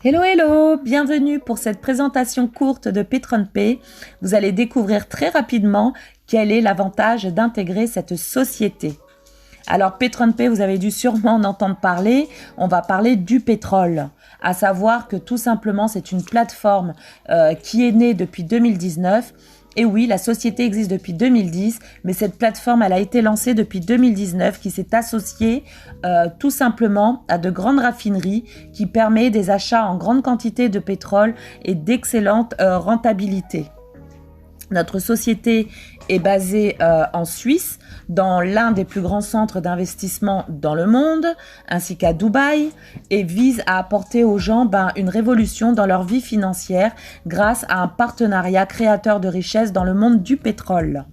Hello, hello, bienvenue pour cette présentation courte de PatronPay. Vous allez découvrir très rapidement quel est l'avantage d'intégrer cette société. Alors PatronPay, vous avez dû sûrement en entendre parler, on va parler du pétrole. À savoir que tout simplement c'est une plateforme qui est née depuis 2019. Et oui, la société existe depuis 2010, mais cette plateforme, elle a été lancée depuis 2019, qui s'est associée tout simplement à de grandes raffineries, qui permet des achats en grande quantité de pétrole et d'excellente rentabilité. Notre société est basée en Suisse, dans l'un des plus grands centres d'investissement dans le monde, ainsi qu'à Dubaï, et vise à apporter aux gens une révolution dans leur vie financière grâce à un partenariat créateur de richesse dans le monde du pétrole.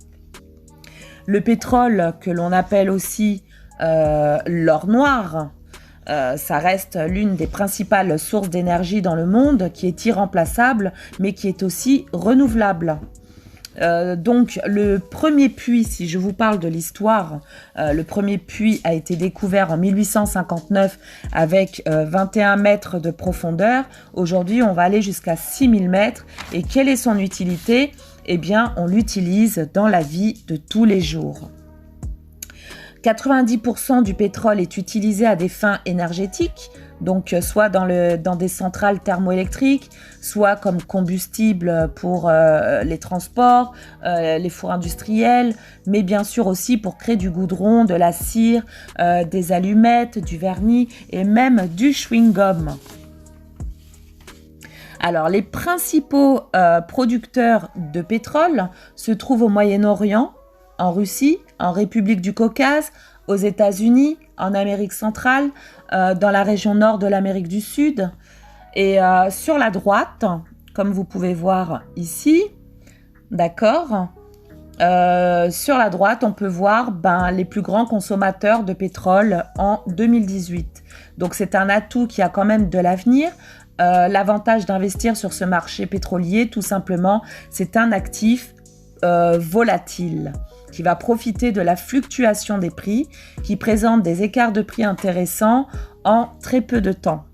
Le pétrole, que l'on appelle aussi l'or noir, ça reste l'une des principales sources d'énergie dans le monde, qui est irremplaçable, mais qui est aussi renouvelable. Donc le premier puits, si je vous parle de l'histoire, le premier puits a été découvert en 1859 avec 21 mètres de profondeur. Aujourd'hui, on va aller jusqu'à 6000 mètres. Et quelle est son utilité? Eh bien, on l'utilise dans la vie de tous les jours. 90% du pétrole est utilisé à des fins énergétiques, donc soit dans des centrales thermoélectriques, soit comme combustible pour les transports, les fours industriels, mais bien sûr aussi pour créer du goudron, de la cire, des allumettes, du vernis et même du chewing-gum. Alors, les principaux producteurs de pétrole se trouvent au Moyen-Orient, en Russie, en République du Caucase, aux États-Unis, en Amérique centrale, dans la région nord de l'Amérique du Sud. Et sur la droite, comme vous pouvez voir ici, d'accord, sur la droite, on peut voir les plus grands consommateurs de pétrole en 2018. Donc c'est un atout qui a quand même de l'avenir. L'avantage d'investir sur ce marché pétrolier, tout simplement, c'est un actif volatile, qui va profiter de la fluctuation des prix, qui présente des écarts de prix intéressants en très peu de temps.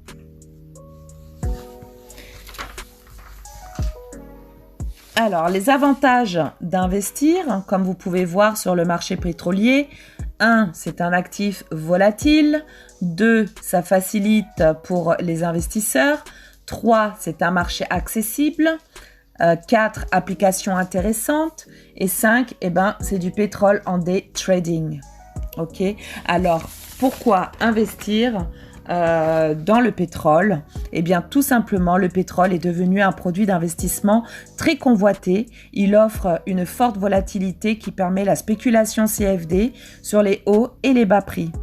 Alors, les avantages d'investir, comme vous pouvez voir sur le marché pétrolier, 1, c'est un actif volatile, 2, ça facilite pour les investisseurs, 3, c'est un marché accessible, 4, applications intéressantes, et 5, c'est du pétrole en day trading. Ok. Alors, pourquoi investir dans le pétrole? Eh bien, tout simplement, le pétrole est devenu un produit d'investissement très convoité. Il offre une forte volatilité qui permet la spéculation CFD sur les hauts et les bas prix.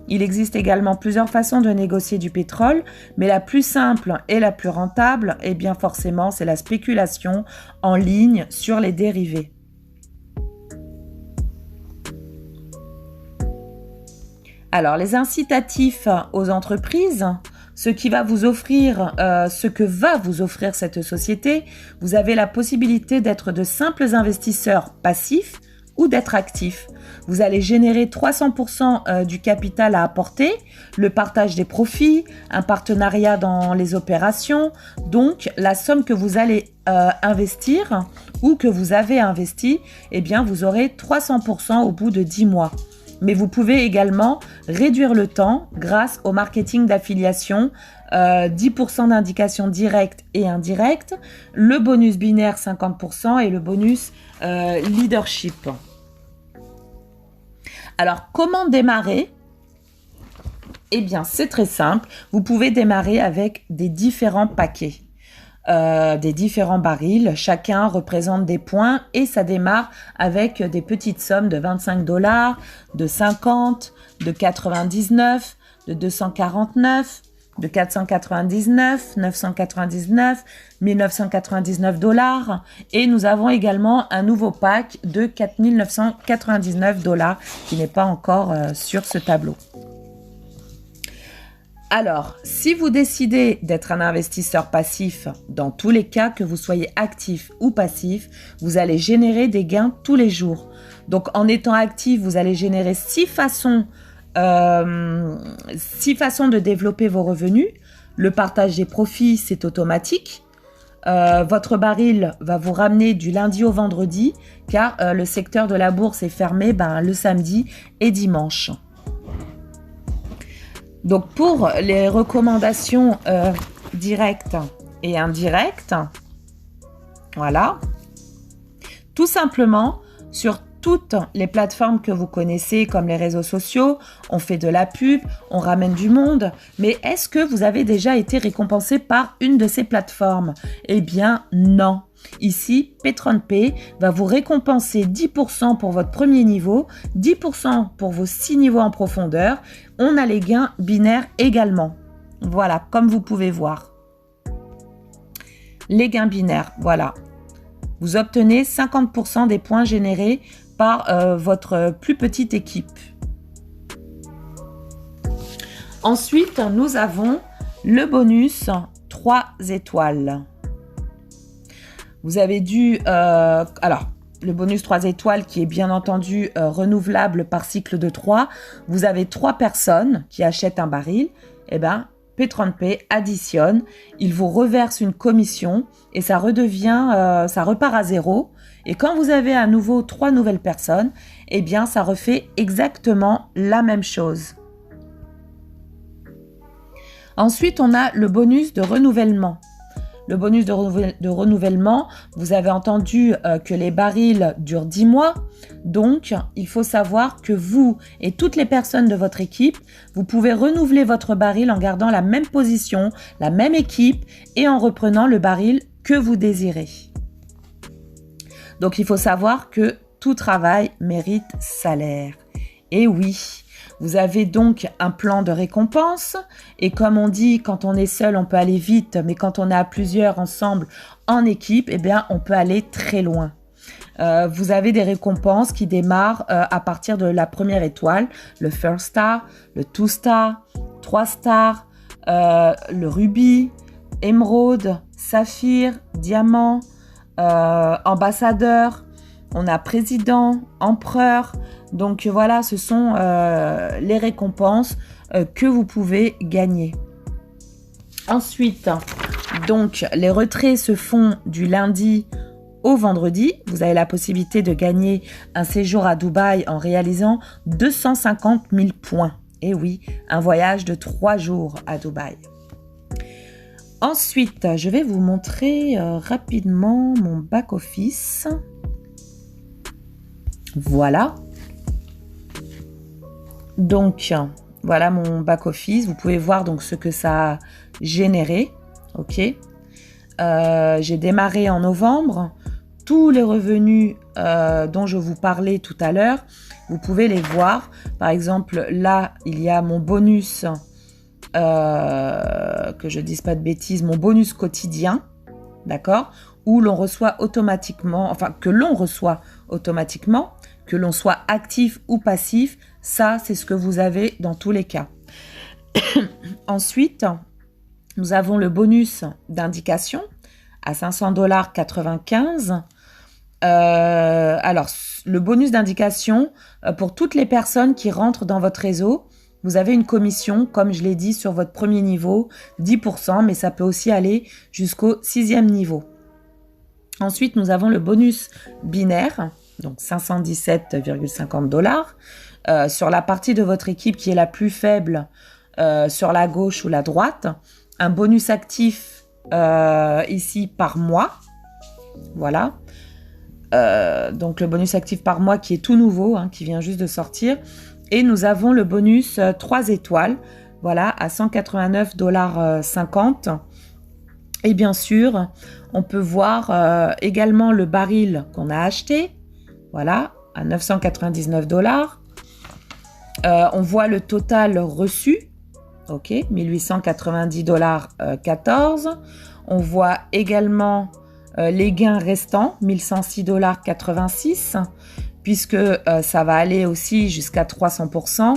Il existe également plusieurs façons de négocier du pétrole, mais la plus simple et la plus rentable, eh bien forcément, c'est la spéculation en ligne sur les dérivés. Alors, les incitatifs aux entreprises, ce que va vous offrir cette société, vous avez la possibilité d'être de simples investisseurs passifs ou d'être actifs. Vous allez générer 300% du capital à apporter, le partage des profits, un partenariat dans les opérations. Donc, la somme que vous allez investir ou que vous avez investi, eh bien, vous aurez 300% au bout de 10 mois. Mais vous pouvez également réduire le temps grâce au marketing d'affiliation, 10% d'indications directes et indirectes, le bonus binaire 50% et le bonus leadership. Alors, comment démarrer? Eh bien, c'est très simple. Vous pouvez démarrer avec des différents paquets. Des différents barils, chacun représente des points et ça démarre avec des petites sommes de $25, de 50, de 99, de 249, de 499, 999, $1999 et nous avons également un nouveau pack de $4999 qui n'est pas encore sur ce tableau. Alors, si vous décidez d'être un investisseur passif, dans tous les cas que vous soyez actif ou passif, vous allez générer des gains tous les jours. Donc, en étant actif, vous allez générer 6 façons de développer vos revenus. Le partage des profits, c'est automatique. Votre baril va vous ramener du lundi au vendredi, car le secteur de la bourse est fermé le samedi et dimanche. Donc pour les recommandations directes et indirectes, voilà, tout simplement sur toutes les plateformes que vous connaissez comme les réseaux sociaux, on fait de la pub, on ramène du monde, mais est-ce que vous avez déjà été récompensé par une de ces plateformes? Eh bien non. Ici, PatronPay va vous récompenser 10% pour votre premier niveau, 10% pour vos 6 niveaux en profondeur. On a les gains binaires également. Voilà, comme vous pouvez voir. Les gains binaires, voilà. Vous obtenez 50% des points générés par votre plus petite équipe. Ensuite, nous avons le bonus 3 étoiles. Vous avez dû... alors, le bonus 3 étoiles qui est bien entendu renouvelable par cycle de 3. Vous avez 3 personnes qui achètent un baril. Eh bien, PatronPay additionne. Il vous reverse une commission et ça redevient... ça repart à 0. Et quand vous avez à nouveau 3 nouvelles personnes, eh bien, ça refait exactement la même chose. Ensuite, on a le bonus de renouvellement. Le bonus de renouvellement, vous avez entendu que les barils durent 10 mois. Donc, il faut savoir que vous et toutes les personnes de votre équipe, vous pouvez renouveler votre baril en gardant la même position, la même équipe et en reprenant le baril que vous désirez. Donc, il faut savoir que tout travail mérite salaire. Et oui, vous avez donc un plan de récompense. Et comme on dit, quand on est seul, on peut aller vite. Mais quand on est à plusieurs ensemble en équipe, eh bien, on peut aller très loin. Vous avez des récompenses qui démarrent à partir de la première étoile. Le First Star, le 2 Star, 3 Star, le Rubis, Émeraude, Saphir, Diamant, ambassadeur, on a président, empereur. Donc voilà, ce sont les récompenses que vous pouvez gagner. Ensuite, donc les retraits se font du lundi au vendredi. Vous avez la possibilité de gagner un séjour à Dubaï en réalisant 250 000 points. Et oui, un voyage de 3 jours à Dubaï. Ensuite, je vais vous montrer rapidement mon back-office. Voilà. Donc, voilà mon back-office. Vous pouvez voir donc ce que ça a généré. Ok. J'ai démarré en novembre. Tous les revenus dont je vous parlais tout à l'heure, vous pouvez les voir. Par exemple, là, il y a mon bonus... que je dise pas de bêtises, mon bonus quotidien, d'accord, où l'on reçoit automatiquement, enfin que l'on reçoit automatiquement, que l'on soit actif ou passif, ça c'est ce que vous avez dans tous les cas. Ensuite, nous avons le bonus d'indication à 500,95 $. Alors, le bonus d'indication pour toutes les personnes qui rentrent dans votre réseau. Vous avez une commission, comme je l'ai dit, sur votre premier niveau, 10%, mais ça peut aussi aller jusqu'au 6e niveau. Ensuite, nous avons le bonus binaire, donc 517,50 $, sur la partie de votre équipe qui est la plus faible, sur la gauche ou la droite. Un bonus actif ici par mois. Voilà. Donc le bonus actif par mois qui est tout nouveau, qui vient juste de sortir. Et nous avons le bonus 3 étoiles, voilà, à 189,50 $. Et bien sûr, on peut voir également le baril qu'on a acheté, voilà, à 999 $. On voit le total reçu, ok, 1890,14 $. On voit également les gains restants, 1106,86 $. Puisque ça va aller aussi jusqu'à 300%.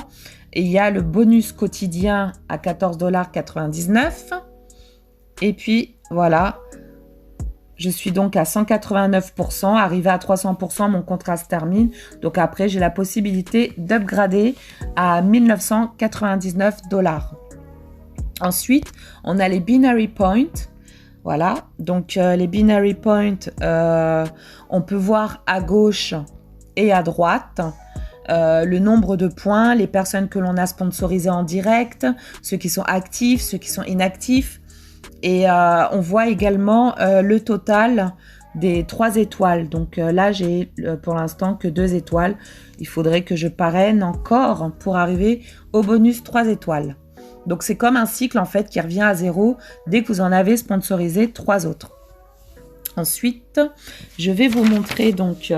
Et il y a le bonus quotidien à 14,99 $. Et puis, voilà, je suis donc à 189%. Arrivé à 300%, mon contrat se termine. Donc après, j'ai la possibilité d'upgrader à 1999 $. Ensuite, on a les binary points. Voilà, donc les binary points, on peut voir à gauche et à droite le nombre de points, les personnes que l'on a sponsorisées en direct, ceux qui sont actifs, ceux qui sont inactifs. Et on voit également le total des 3 étoiles. Donc là, j'ai pour l'instant que 2 étoiles. Il faudrait que je parraine encore pour arriver au bonus 3 étoiles. Donc c'est comme un cycle en fait qui revient à 0 dès que vous en avez sponsorisé 3 autres. Ensuite, je vais vous montrer donc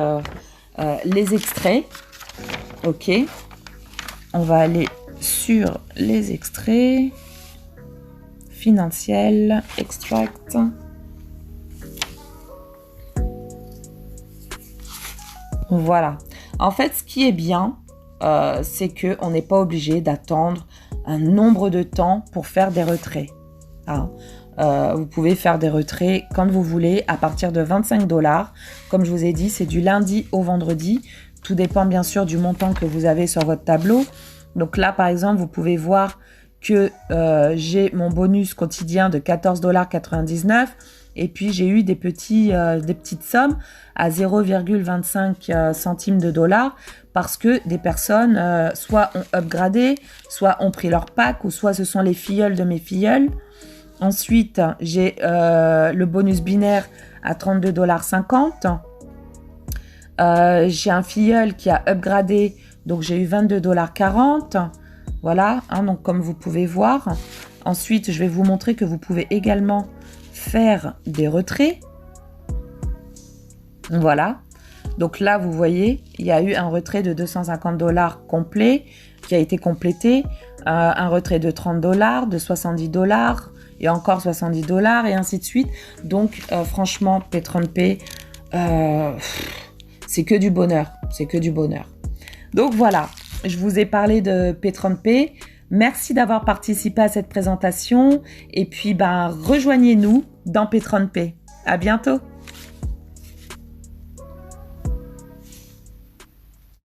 les extraits. Ok, on va aller sur les extraits. Financial, extract. Voilà. En fait, ce qui est bien, c'est qu'on n'est pas obligé d'attendre un nombre de temps pour faire des retraits. Hein. Vous pouvez faire des retraits quand vous voulez à partir de 25 $. Comme je vous ai dit, c'est du lundi au vendredi. Tout dépend bien sûr du montant que vous avez sur votre tableau. Donc là, par exemple, vous pouvez voir que j'ai mon bonus quotidien de 14,99 $. Et puis, j'ai eu des petites sommes à 0,25 centimes de dollar parce que des personnes soit ont upgradé, soit ont pris leur pack, ou soit ce sont les filleuls de mes filleuls. Ensuite, j'ai le bonus binaire à 32,50 $. J'ai un filleul qui a upgradé, donc j'ai eu 22,40 $. Voilà, hein, donc comme vous pouvez voir. Ensuite, je vais vous montrer que vous pouvez également faire des retraits. Voilà. Donc là, vous voyez, il y a eu un retrait de 250 $ complet qui a été complété. Un retrait de 30 $, de 70 $ et encore 70 $ et ainsi de suite. Donc, franchement, PatronPay, c'est que du bonheur. C'est que du bonheur. Donc voilà, je vous ai parlé de PatronPay. Merci d'avoir participé à cette présentation. Et puis, rejoignez-nous dans PatronPay. À bientôt.